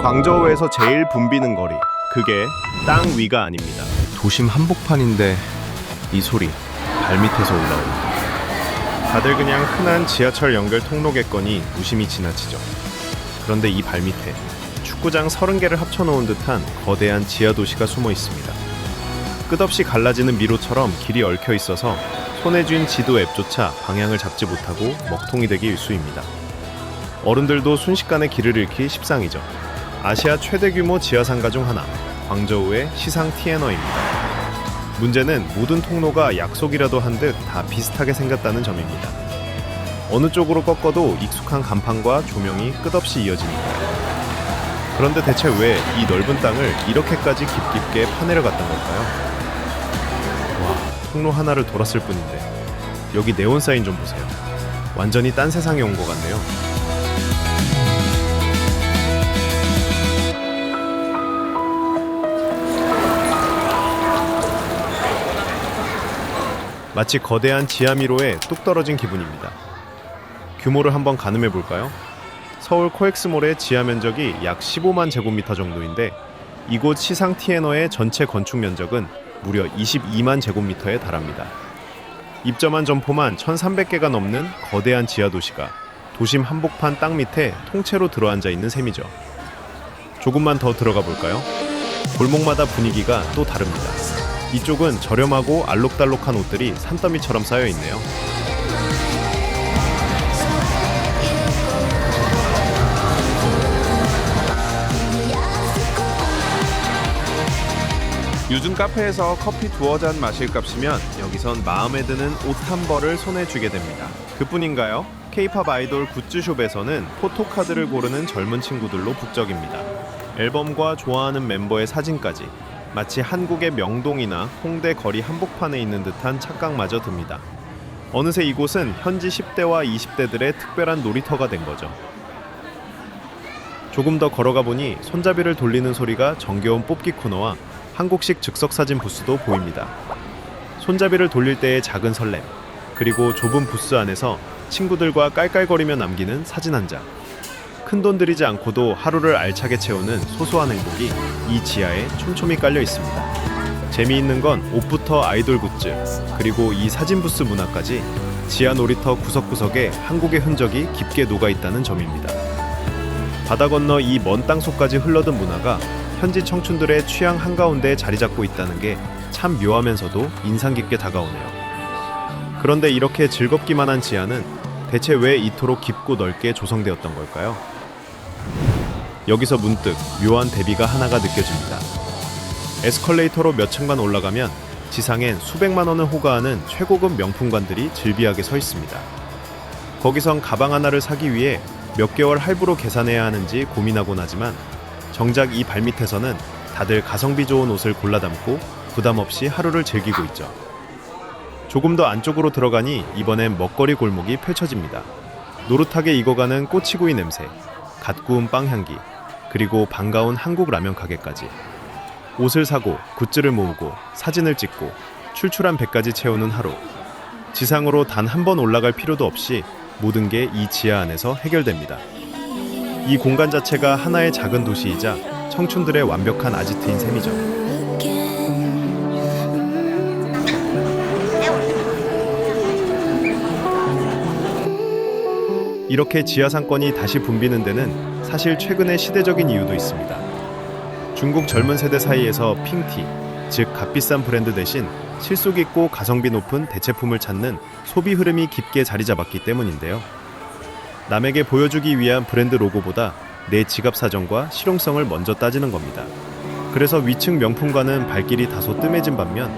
광저우에서 제일 붐비는 거리, 그게 땅 위가 아닙니다. 도심 한복판인데 이 소리 발밑에서 올라옵니다. 다들 그냥 흔한 지하철 연결 통로겠거니 무심히 지나치죠. 그런데 이 발밑에 축구장 30개를 합쳐놓은 듯한 거대한 지하도시가 숨어 있습니다. 끝없이 갈라지는 미로처럼 길이 얽혀 있어서 손에 쥔 지도 앱조차 방향을 잡지 못하고 먹통이 되기 일쑤입니다. 어른들도 순식간에 길을 잃기 십상이죠. 아시아 최대 규모 지하상가 중 하나, 광저우의 시상 티에너입니다. 문제는 모든 통로가 약속이라도 한 듯 다 비슷하게 생겼다는 점입니다. 어느 쪽으로 꺾어도 익숙한 간판과 조명이 끝없이 이어지니까요. 그런데 대체 왜 이 넓은 땅을 이렇게까지 깊게 파내려갔던 걸까요? 와, 통로 하나를 돌았을 뿐인데 여기 네온 사인 좀 보세요. 완전히 딴 세상에 온 것 같네요. 마치 거대한 지하미로에 뚝 떨어진 기분입니다. 규모를 한번 가늠해 볼까요? 서울 코엑스몰의 지하 면적이 약 15만 제곱미터 정도인데 이곳 시상 티에너의 전체 건축 면적은 무려 22만 제곱미터에 달합니다. 입점한 점포만 1,300개가 넘는 거대한 지하 도시가 도심 한복판 땅 밑에 통째로 들어앉아 있는 셈이죠. 조금만 더 들어가 볼까요? 골목마다 분위기가 또 다릅니다. 이쪽은 저렴하고 알록달록한 옷들이 산더미처럼 쌓여 있네요. 요즘 카페에서 커피 두어 잔 마실 값이면 여기선 마음에 드는 옷 한 벌을 손에 쥐게 됩니다. 그뿐인가요? K-팝 아이돌 굿즈숍에서는 포토카드를 고르는 젊은 친구들로 북적입니다. 앨범과 좋아하는 멤버의 사진까지 마치 한국의 명동이나 홍대 거리 한복판에 있는 듯한 착각마저 듭니다. 어느새 이곳은 현지 10대와 20대들의 특별한 놀이터가 된 거죠. 조금 더 걸어가 보니 손잡이를 돌리는 소리가 정겨운 뽑기 코너와 한국식 즉석사진 부스도 보입니다. 손잡이를 돌릴 때의 작은 설렘, 그리고 좁은 부스 안에서 친구들과 깔깔거리며 남기는 사진 한 장. 큰돈 들이지 않고도 하루를 알차게 채우는 소소한 행복이 이 지하에 촘촘히 깔려 있습니다. 재미있는 건 옷부터 아이돌 굿즈, 그리고 이 사진 부스 문화까지 지하 놀이터 구석구석에 한국의 흔적이 깊게 녹아있다는 점입니다. 바다 건너 이 먼 땅속까지 흘러든 문화가 현지 청춘들의 취향 한가운데에 자리 잡고 있다는 게 참 묘하면서도 인상 깊게 다가오네요. 그런데 이렇게 즐겁기만 한 지하는 대체 왜 이토록 깊고 넓게 조성되었던 걸까요? 여기서 문득 묘한 대비가 하나가 느껴집니다. 에스컬레이터로 몇 층만 올라가면 지상엔 수백만 원을 호가하는 최고급 명품관들이 즐비하게 서 있습니다. 거기선 가방 하나를 사기 위해 몇 개월 할부로 계산해야 하는지 고민하곤 하지만 정작 이 발밑에서는 다들 가성비 좋은 옷을 골라 담고 부담 없이 하루를 즐기고 있죠. 조금 더 안쪽으로 들어가니 이번엔 먹거리 골목이 펼쳐집니다. 노릇하게 익어가는 꼬치구이 냄새, 갓 구운 빵 향기, 그리고 반가운 한국 라면 가게까지. 옷을 사고 굿즈를 모으고 사진을 찍고 출출한 배까지 채우는 하루. 지상으로 단 한 번 올라갈 필요도 없이 모든 게 이 지하 안에서 해결됩니다. 이 공간 자체가 하나의 작은 도시이자 청춘들의 완벽한 아지트인 셈이죠. 이렇게 지하 상권이 다시 붐비는 데는 사실 최근의 시대적인 이유도 있습니다. 중국 젊은 세대 사이에서 핑티, 즉 값비싼 브랜드 대신 실속 있고 가성비 높은 대체품을 찾는 소비 흐름이 깊게 자리 잡았기 때문인데요. 남에게 보여주기 위한 브랜드 로고보다 내 지갑 사정과 실용성을 먼저 따지는 겁니다. 그래서 위층 명품과는 발길이 다소 뜸해진 반면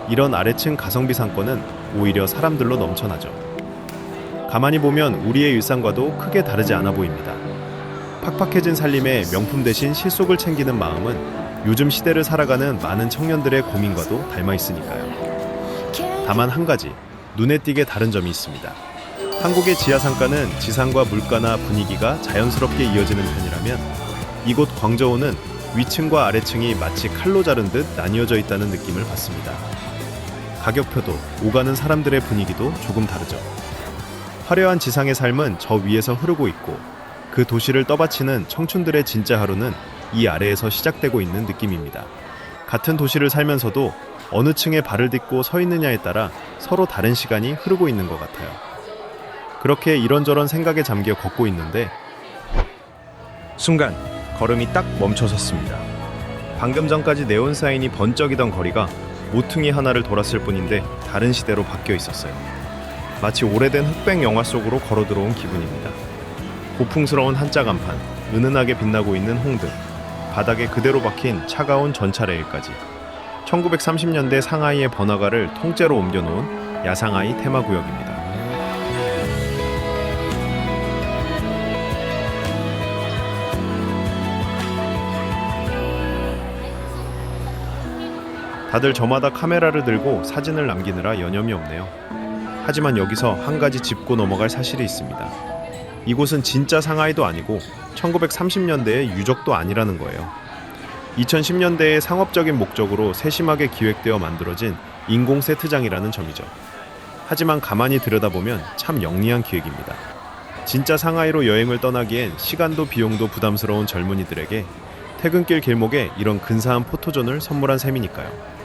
이런 아래층 가성비 상권은 오히려 사람들로 넘쳐나죠. 가만히 보면 우리의 일상과도 크게 다르지 않아 보입니다. 팍팍해진 살림에 명품 대신 실속을 챙기는 마음은 요즘 시대를 살아가는 많은 청년들의 고민과도 닮아 있으니까요. 다만 한 가지, 눈에 띄게 다른 점이 있습니다. 한국의 지하 상가는 지상과 물가나 분위기가 자연스럽게 이어지는 편이라면 이곳 광저우는 위층과 아래층이 마치 칼로 자른 듯 나뉘어져 있다는 느낌을 받습니다. 가격표도 오가는 사람들의 분위기도 조금 다르죠. 화려한 지상의 삶은 저 위에서 흐르고 있고 그 도시를 떠받치는 청춘들의 진짜 하루는 이 아래에서 시작되고 있는 느낌입니다. 같은 도시를 살면서도 어느 층에 발을 딛고 서 있느냐에 따라 서로 다른 시간이 흐르고 있는 것 같아요. 그렇게 이런저런 생각에 잠겨 걷고 있는데 순간 걸음이 딱 멈춰섰습니다. 방금 전까지 네온 사인이 번쩍이던 거리가 모퉁이 하나를 돌았을 뿐인데 다른 시대로 바뀌어 있었어요. 마치 오래된 흑백 영화 속으로 걸어 들어온 기분입니다. 고풍스러운 한자 간판, 은은하게 빛나고 있는 홍등, 바닥에 그대로 박힌 차가운 전차 레일까지 1930년대 상하이의 번화가를 통째로 옮겨놓은 야상하이 테마구역입니다. 다들 저마다 카메라를 들고 사진을 남기느라 여념이 없네요. 하지만 여기서 한 가지 짚고 넘어갈 사실이 있습니다. 이곳은 진짜 상하이도 아니고 1930년대의 유적도 아니라는 거예요. 2010년대에 상업적인 목적으로 세심하게 기획되어 만들어진 인공 세트장이라는 점이죠. 하지만 가만히 들여다보면 참 영리한 기획입니다. 진짜 상하이로 여행을 떠나기엔 시간도 비용도 부담스러운 젊은이들에게 퇴근길 길목에 이런 근사한 포토존을 선물한 셈이니까요.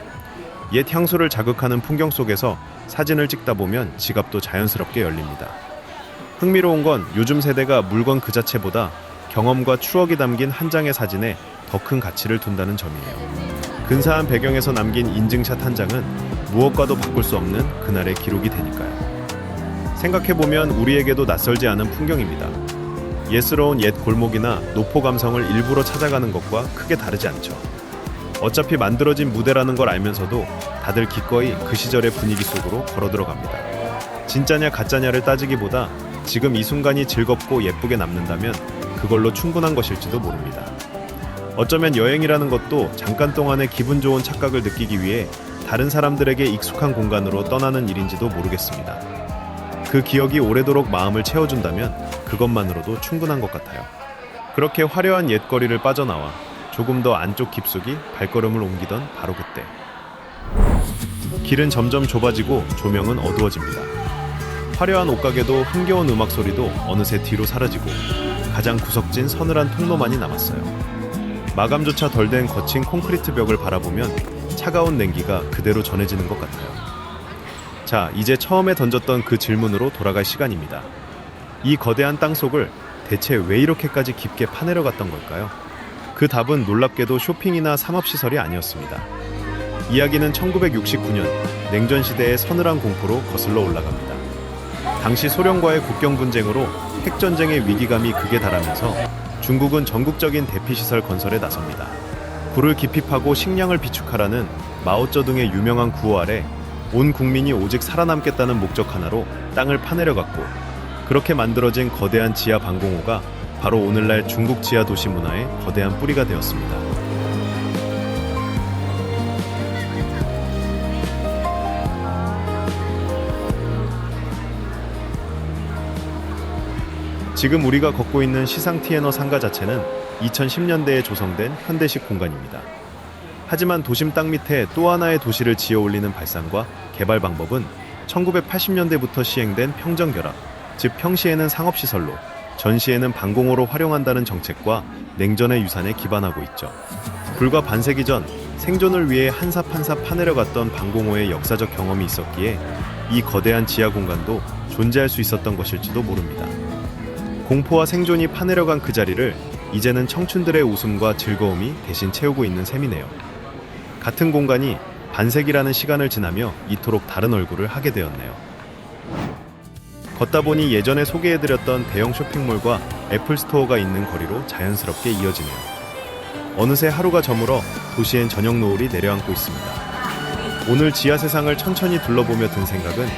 옛 향수를 자극하는 풍경 속에서 사진을 찍다 보면 지갑도 자연스럽게 열립니다. 흥미로운 건 요즘 세대가 물건 그 자체보다 경험과 추억이 담긴 한 장의 사진에 더 큰 가치를 둔다는 점이에요. 근사한 배경에서 남긴 인증샷 한 장은 무엇과도 바꿀 수 없는 그날의 기록이 되니까요. 생각해보면 우리에게도 낯설지 않은 풍경입니다. 예스러운 옛 골목이나 노포 감성을 일부러 찾아가는 것과 크게 다르지 않죠. 어차피 만들어진 무대라는 걸 알면서도 다들 기꺼이 그 시절의 분위기 속으로 걸어 들어갑니다. 진짜냐 가짜냐를 따지기보다 지금 이 순간이 즐겁고 예쁘게 남는다면 그걸로 충분한 것일지도 모릅니다. 어쩌면 여행이라는 것도 잠깐 동안의 기분 좋은 착각을 느끼기 위해 다른 사람들에게 익숙한 공간으로 떠나는 일인지도 모르겠습니다. 그 기억이 오래도록 마음을 채워준다면 그것만으로도 충분한 것 같아요. 그렇게 화려한 옛거리를 빠져나와 조금 더 안쪽 깊숙이 발걸음을 옮기던 바로 그때 길은 점점 좁아지고 조명은 어두워집니다. 화려한 옷가게도 흥겨운 음악 소리도 어느새 뒤로 사라지고 가장 구석진 서늘한 통로만이 남았어요. 마감조차 덜 된 거친 콘크리트 벽을 바라보면 차가운 냉기가 그대로 전해지는 것 같아요. 자, 이제 처음에 던졌던 그 질문으로 돌아갈 시간입니다. 이 거대한 땅속을 대체 왜 이렇게까지 깊게 파내려 갔던 걸까요? 그 답은 놀랍게도 쇼핑이나 산업시설이 아니었습니다. 이야기는 1969년 냉전 시대의 서늘한 공포로 거슬러 올라갑니다. 당시 소련과의 국경 분쟁으로 핵전쟁의 위기감이 극에 달하면서 중국은 전국적인 대피시설 건설에 나섭니다. 불을 깊이 파고 식량을 비축하라는 마오쩌둥의 유명한 구호 아래 온 국민이 오직 살아남겠다는 목적 하나로 땅을 파내려 갔고, 그렇게 만들어진 거대한 지하 방공호가 바로 오늘날 중국 지하 도시 문화의 거대한 뿌리가 되었습니다. 지금 우리가 걷고 있는 시상티에너 상가 자체는 2010년대에 조성된 현대식 공간입니다. 하지만 도심 땅 밑에 또 하나의 도시를 지어 올리는 발상과 개발 방법은 1980년대부터 시행된 평정결합, 즉 평시에는 상업시설로, 전시에는 방공호로 활용한다는 정책과 냉전의 유산에 기반하고 있죠. 불과 반세기 전 생존을 위해 한 삽 한 삽 파내려 갔던 방공호의 역사적 경험이 있었기에 이 거대한 지하 공간도 존재할 수 있었던 것일지도 모릅니다. 공포와 생존이 파내려간 그 자리를 이제는 청춘들의 웃음과 즐거움이 대신 채우고 있는 셈이네요. 같은 공간이 반세기라는 시간을 지나며 이토록 다른 얼굴을 하게 되었네요. 걷다 보니 예전에 소개해드렸던 대형 쇼핑몰과 애플스토어가 있는 거리로 자연스럽게 이어지네요. 어느새 하루가 저물어 도시엔 저녁 노을이 내려앉고 있습니다. 오늘 지하 세상을 천천히 둘러보며 든 생각은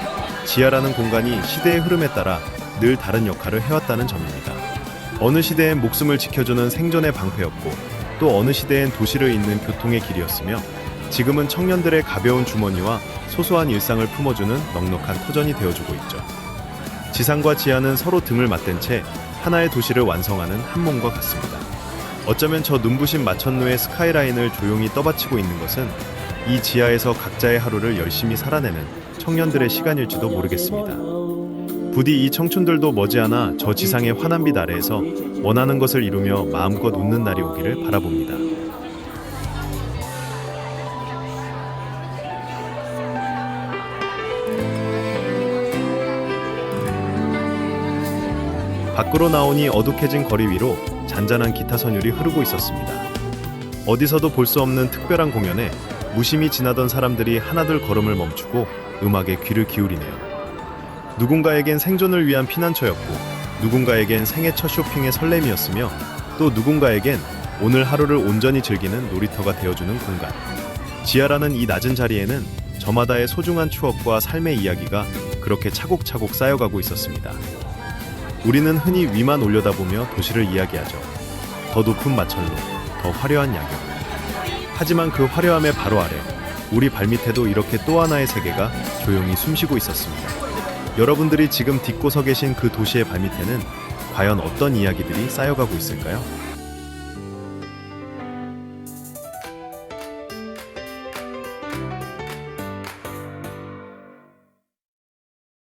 지하라는 공간이 시대의 흐름에 따라 늘 다른 역할을 해왔다는 점입니다. 어느 시대엔 목숨을 지켜주는 생존의 방패였고, 또 어느 시대엔 도시를 잇는 교통의 길이었으며, 지금은 청년들의 가벼운 주머니와 소소한 일상을 품어주는 넉넉한 터전이 되어주고 있죠. 지상과 지하는 서로 등을 맞댄 채 하나의 도시를 완성하는 한 몸과 같습니다. 어쩌면 저 눈부신 마천루의 스카이라인을 조용히 떠받치고 있는 것은 이 지하에서 각자의 하루를 열심히 살아내는 청년들의 시간일지도 모르겠습니다. 부디 이 청춘들도 머지않아 저 지상의 환한빛 아래에서 원하는 것을 이루며 마음껏 웃는 날이 오기를 바라봅니다. 밖으로 나오니 어둑해진 거리 위로 잔잔한 기타 선율이 흐르고 있었습니다. 어디서도 볼 수 없는 특별한 공연에 무심히 지나던 사람들이 하나둘 걸음을 멈추고 음악에 귀를 기울이네요. 누군가에겐 생존을 위한 피난처였고, 누군가에겐 생애 첫 쇼핑의 설렘이었으며, 또 누군가에겐 오늘 하루를 온전히 즐기는 놀이터가 되어주는 공간. 지하라는 이 낮은 자리에는 저마다의 소중한 추억과 삶의 이야기가 그렇게 차곡차곡 쌓여가고 있었습니다. 우리는 흔히 위만 올려다보며 도시를 이야기하죠. 더 높은 마찰로, 더 화려한 야경. 하지만 그 화려함의 바로 아래, 우리 발밑에도 이렇게 또 하나의 세계가 조용히 숨쉬고 있었습니다. 여러분들이 지금 딛고 서 계신 그 도시의 발밑에는 과연 어떤 이야기들이 쌓여가고 있을까요?